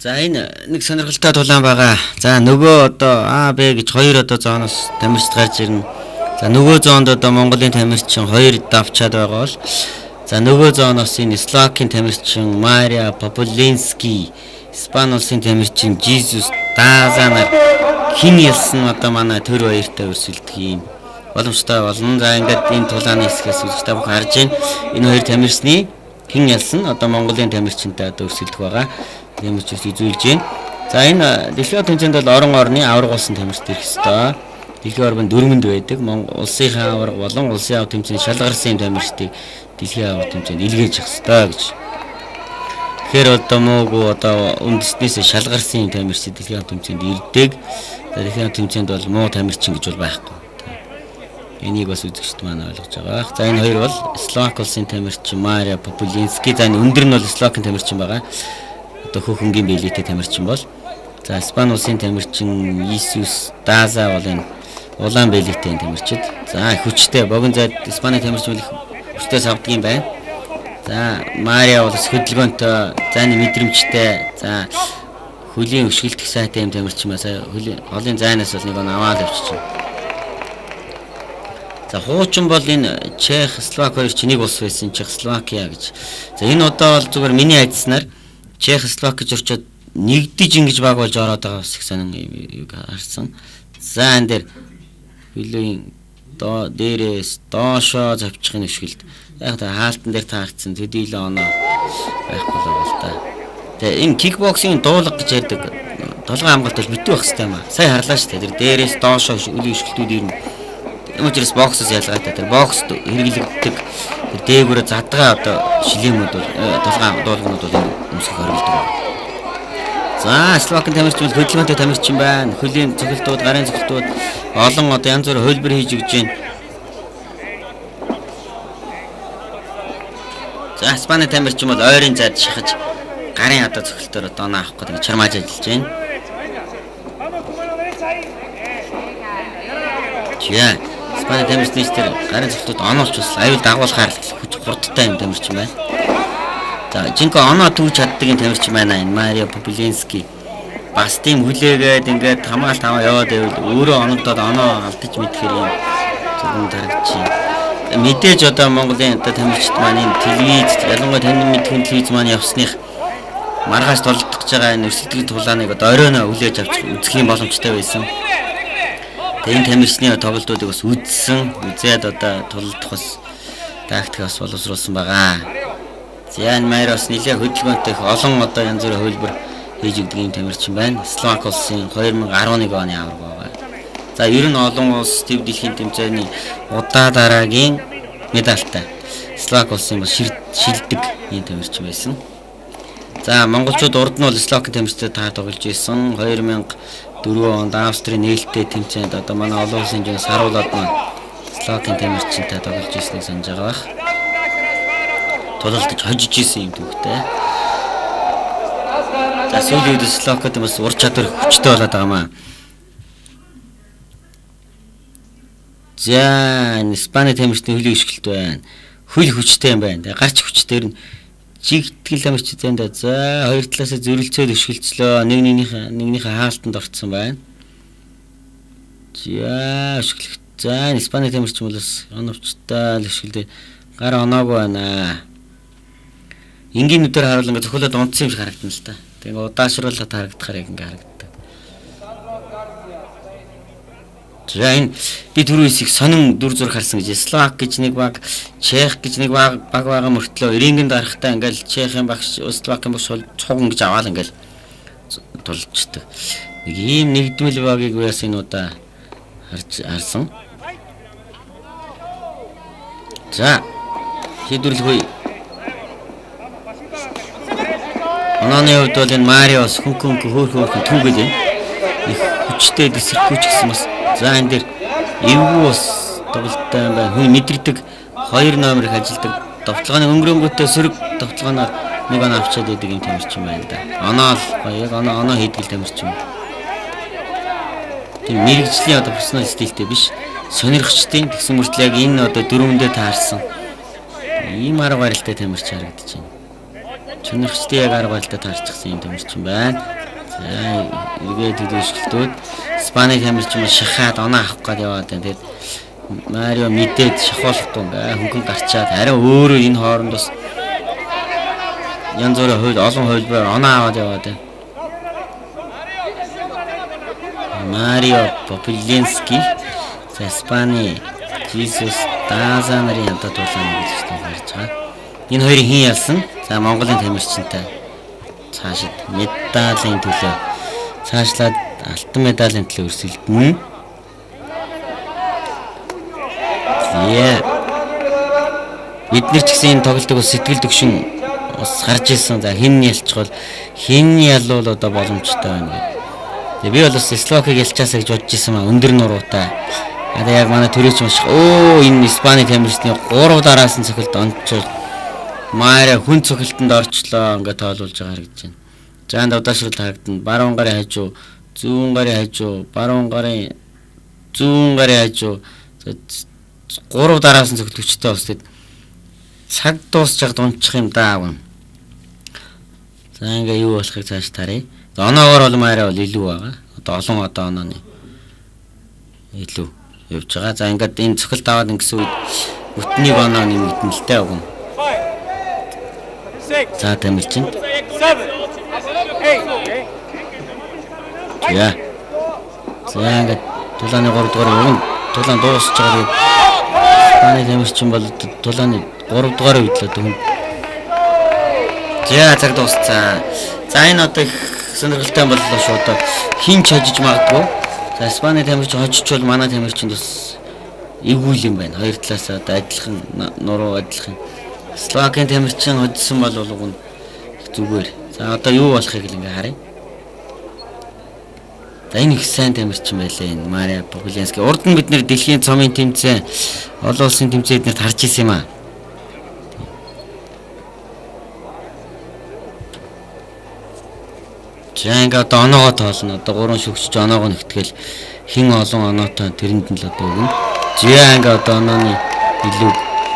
За энэ нэг сонирхолтой тулаан байгаа. За нөгөө одоо А Б гэж хоёр одоо зооноос тамирчид гарч ирнэ. За нөгөө зоонд одоо Монголын тамирчин хоёр давчаад байгаа бол за нөгөө зооноос энэ Словакийн тамирчин Мария Популински, Испани улсын тамирчин Jesus Дазанаар хин ялсан одоо манай төр баяртай өрсөлдөх юм боломжтой болно. За ингээд энэ тулааны хэсгээс үзэж та бүхэн харж байна. Энэ хоёр тамирчны хин ялсан одоо Монголын тамирчинтай одоо өрсөлдөх байгаа. Юм ч үзүүлж байна. За энэ дэлхийн тэмцээнд бол орон орны аварга улсын тамирчид ирэх ёстой. Дэлхийн орны 4-нд байдаг. Монгол улсынхаа аварга болон улсын аварга тэмцээний шалгарсан тамирчдыг дэлхийн аварга тэмцээнд илгээж авах ёстой гэж. Тэгэхээр одоо муугүй одоо үндэснээс шалгарсан тамирчид дэлхийн аварга тэмцээнд ирдэг. Дэлхийн аварга тэмцээнд бол муу тамирчин гэж бол байхгүй. Энийг бас үзэгчд маань ойлгож байгаа. За энэ хоёр бол Словак улсын тамирчин Мария Популински. За энэ өндөр нь бол Словакийн тамирчин байгаа. Одоо хөхөнгийн биелэгтэй тамирчин бол за Испани улсын тамирчин Jesus Daza бол энэ улаан биелэгтэй тамирчид. За хүчтэй богино зайд Испани тамирчин бол хүчтэй савдаг юм байна. За Мария бол хөдөлгөөнтэй, зайны мэдрэмжтэй, за хөлийн өшгөлтөх сайтай юм тамирчин ба сая хөлийн олон зайнаас бол нэг он аваад авчиж байна. За хуучин бол энэ Чех, Словак хоёр ч нэг улс байсан Чехословакия гэж. За энэ удаа бол зүгээр миний айдснаар Чех, Словак гэж орчоод нэгдэж ингэж баг болж ороод байгаа их сонин юм харсан. За энэ дээр хөлийн дээрээс доошоо завчихын өшгөлт. Яг та хаалтан дээр таарсан төдийлөө оноо байхгүй л байна л да. Тэгээ энэ кикбоксинг дуулга гэж ярьдаг. Толгой хамгаалт бол битүү байх хэрэгтэй юм аа. Сайн харлаа шүү дээ. Тэр дээрээс доошоо хөлийн өшгөлтүүд ирнэ. Эмчрээс боксоос ялгаатай. Тэр бокс хэрэглэгддэг. Тэр дээгүүрээ задгаа одоо шилэмүүд бол толгой дуулгнууд бол өмсөх хоригддог. За Словакийн тамирчин бол хөдөлгөөнтэй тамирчин байна. Хөлийн цохилтууд, гарын цохилтууд олон одоо янз бүрийн хөлбөр хийж өгч байна. За Испани тамирчин бол ойрын зайд шахаж гарын одоо цохилтоор одоо оноо авах гэдэг чармааж ажиллаж байна. Чиа Испани тамирчны тэр гарын цохилтууд оноолч бас аюул дагуулахаар хүч хурдтай юм тамирчин байна. За жинхэнэ оноо түүж чаддаг юм тамирчин байна энэ Мария Популински. Бас тийм хүлээгээд ингээд хамгаалт аваа яваад байвал өөрөө оногдоод оноо алдаж мэдхээр юм зөвхөн дарагч. Мэдээж одоо Монголын одоо тамирчид маань энэ телевиз ялангуяа танин мэдхэн телевиз маань явсных маргааш толдох гэж байгаа энэ өрсөлдөг тулааныг одоо оройноо хүлээж авч үзэх юм боломжтой байсан. Тэгээ энэ тамирчны тоглолтуудыг бас үзсэн, үзээд одоо толдох бас тактик бас боловсруулсан байгаа. За энэ маяр бас нэлээд хөдөлгөөнтэй олон одоо янз бүрийн хөлбөр хийж өгдөг юм тамирчин байна. Словак улсын 2011 оны аварга байгаа. За ер нь олон улс төв дэлхийн тэмцээний удаа дараагийн медальтай. Словак улсын бас шилдэг юм тамирчин байсан. За монголчууд урд нь бол Словакийн тамирчид таа тоглож байсан. 2004 онд Австрийн нээлттэй тэмцээнд одоо манай олон улсын жин саруулаад маань Словакийн тамирчинтай тоглож ирснийг санаж байгаа бах. Тулалдаж хожиж исэн юм түүхтэй. За сүүлийн үед Словакид бас ур чадвар хүчтэй болоод байгаа маа. За Испани тамирчны хөлийн өшгөлт байна. Хөл хүчтэй юм байна. Гарч хүчтэй нь жигтгэл тамирчид байна. За хоёр талаас зөрөлцөөд өшгөлцлөө. Нэгнийхээ хаалтанд орцсон байна. За өшгөлт. За Испани тамирчин бол бас оновчтой өшгөлдөө гар оноогүй байна. Энгийн нүдээр харуул ингээд зөвхөлөд унтсан юм шиг харагдана л та. Тэгээ удаашруулаад харагдахаар яг ингээд харагддаг. За энэ би түрүү хэсэг сонин дүр зураг харсан гэж Словак гэж нэг баг, Чех гэж нэг баг байгаа мөртлөө рингэнд дарахтаа ингээд Чехийн багш, Словакийн багш цуган гэж аваад ингээд тулждаг. Нэг ийм нэгдмэл багийг бас энэ удаа харсан. За шийдвэрлэхгүй. Онооны хувьд бол энэ Мариос хөнхөн хөөхөн түүгээд байна. Их хүчтэй дэсэрхүүч гэсэн бас. За энэ дээр эвгүй бас тоглолттой юм байна. Хүн мэдэрдэг 2 номерыг ажилдаг. Довтлооны өнгөрөнгөтэй сөрөг довтлооноор нэг оноо авчаад идэг юм тамирчин байна да. Оноо яг оноо хийдэг тамирчин. Тийм мэрэгжлийн одоо профессионал стилтэй биш. Сонирхчдын тэгсэн мөртлөө яг энэ одоо дөрөвөндөө таарсан. Ийм арга барилтай тамирчин харагдаж байна. Сонирхчдын яг арга барилдаа таарчихсан юм тэмэрчин байна. За эргээд хөдөлгөлтүүд Испани тэмэрчин шахаад оноо авах гээд яваад байна. Тэгээд Марио мэдээд шахуулахгүй хөнгөн гарчаад арай өөрөө энэ хооронд бас янз бүрийн олон хөлбөр оноо аваад яваад байна. Марио Попилински за Испани Jesus Даза нарын янтад тулаан гэж хэлж байгаа. Энэ хоёрын хин ялсан. За Монголын тамирчинтай цаашид медалийн төлөө цаашлаад алтан медалийн төлөө өрсөлдөнө. Бид нар ч гэсэн энэ тоглолтыг сэтгэл төгшин бас харж ирсэн. За хин ялчвал хин ялвал одоо боломжтой байна. Тэгээ би бол бас Словакийг ялчаасаа гэж бодож ирсэн маа өндөр нуруутай. Одоо яг манай төрөөч маш энэ Испани тамирчны 3 дараасан цохилт онцол Марио хүн цохилтонд орчлоо ингээд тоолуулж байгаа харагдаж байна. За энэ удаашрал харагдана. Баруун гарын хажуу, зүүн гарын хажуу, баруун гарын зүүн гарын хажуу 3 дараасан цохилт хүчтэй бас тэгэд цаг дуусчаад унчих юм даа. За ингээ юу болохыг цааш тарья. Оноогоор бол Марио бол илүү байгаа. Одоо онооны илүү явж байгаа. За ингээд энэ цохилт аваад ингэсэн үед бүтнийг оноо нэмэгдэн л дээ. За тамирчин. За ингээд тулааны 3 дугаар өгөн тулаан дуусч байгаа. Испани тамирчин бол тулааны 3 дугаар үед л одоо. За цаг дуусцаа. За энэ одоо их сонирхолтой боллоо шүү. Одоо хин ч хожиж магадгүй. За Испани тамирчин хожичвол манай тамирчин бас эвгүй юм байна. Хоёр талаас одоо адилхан нуруу адилхан. Словакийн тамирчин hodсон бол уг нь зүгээр. За одоо юу болохыг л ингээ харъя. За энэ их сайн тамирчин байлаа энэ Марио Попилински. Урд нь бид нэр дэлхийн цомын тэмцээн олон улсын тэмцээнд нэр харж ирсэн юм аа. За ингээ одоо оноогоо тоолно. Одоо 3 шүгчж оноогоо нэгтгэл хин олон оноотой тэрэнд нь л одоо өгнө. За ингээ одоо онооны илүү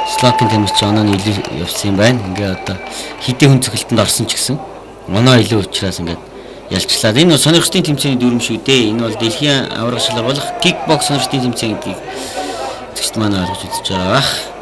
Словакийн тамирчин онооны илүү явсан юм байна. Ингээ одоо хэдийн хүн цохилтонд орсон ч гэсэн оноо илүү учраас ингээд ялчлаад. Энэ сонирхтын тэмцээний дүрм шүү дээ. Энэ бол дэлхийн аврагчлал болох кикбокс сонирхтын тэмцээн гэдгийг зөвхөн манай ойлгож үзэж байгаа.